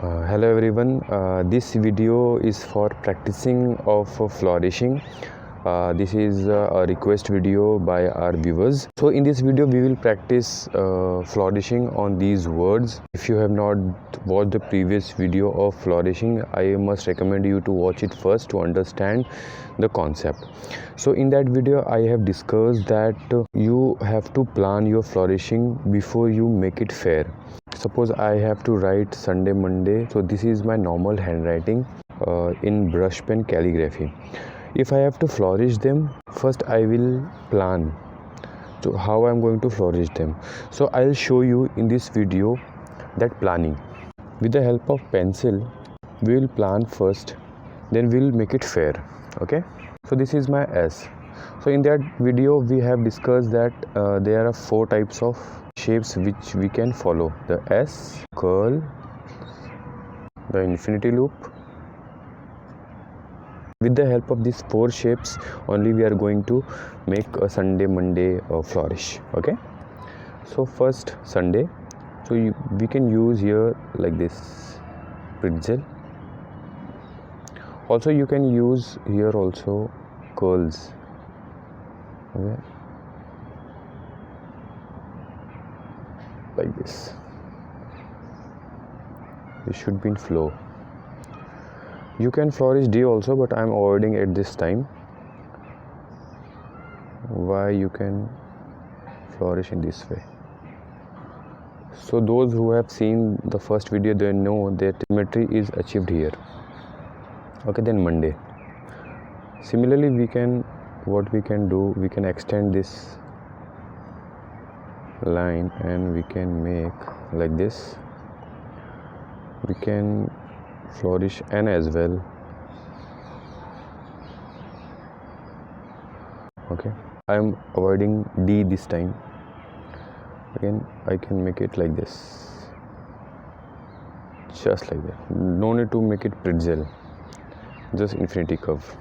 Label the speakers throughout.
Speaker 1: Hello everyone, this video is for practicing of flourishing. This is a request video by our viewers. So in this video we will practice flourishing on these words. If you have not watched the previous video of flourishing, I must recommend you to watch it first to understand the concept. So in that video I have discussed that you have to plan your flourishing before you make it fair. Suppose I have to write Sunday, Monday, so this is my normal handwriting in brush pen calligraphy. If I have to flourish them, first I will plan so how I'm going to flourish them. So I'll show you in this video that planning. With the help of pencil, we will plan first, then we'll make it fair. Okay, so this is my S. So in that video we have discussed that there are 4 types of shapes which we can follow: the S, curl, the infinity loop. With the help of these 4 shapes only we are going to make a Sunday, Monday flourish. Okay, so first Sunday, so we can use here like this pretzel. Also you can use here also curls. Okay, like this. It should be in flow. You can flourish D also, but I am avoiding at this time. Why you can flourish in this way? So those who have seen the first video, they know that symmetry is achieved here. Okay, then Monday. Similarly, we can extend this line and we can make like this. We can flourish N as well. Okay, I am avoiding D this time. Again I can make it like this, just like that. No need to make it pretzel, just infinity curve.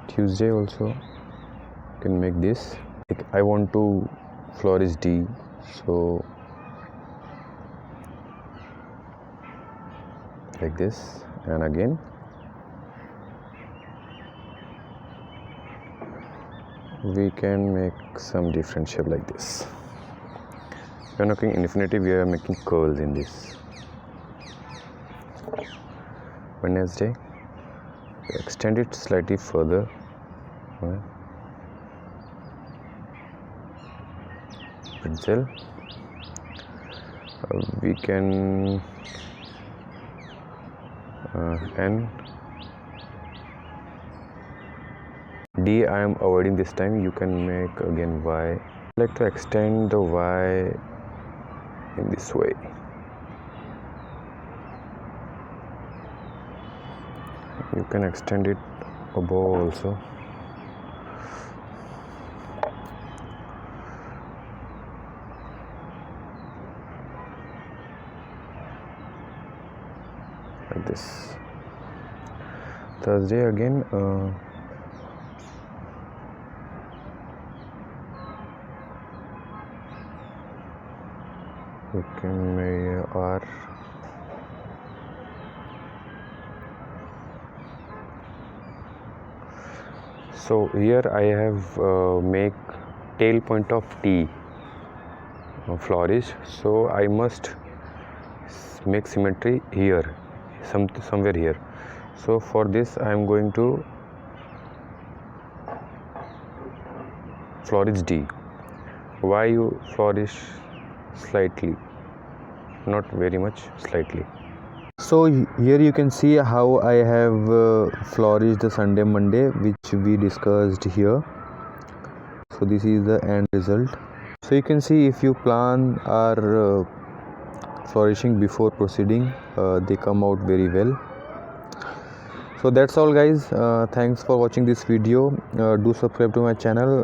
Speaker 1: Tuesday also can make this. Like I want to flourish D, so like this, and again we can make some different shape like this. We are making infinity, we are making curls in this. Wednesday, extend it slightly further. Pretzel. We can N. D I am avoiding this time. You can make again Y. I like to extend the Y in this way. You can extend it above also. Like this. Thursday again. We can make R. So here I have make tail point of T flourish. So I must make symmetry here, somewhere here. So for this I am going to flourish D. Why you flourish slightly, not very much, slightly. So here you can see how I have flourished the Sunday, Monday, which we discussed here. So this is the end result. So you can see if you plan our flourishing before proceeding, they come out very well. So that's all guys. Thanks for watching this video. Do subscribe to my channel.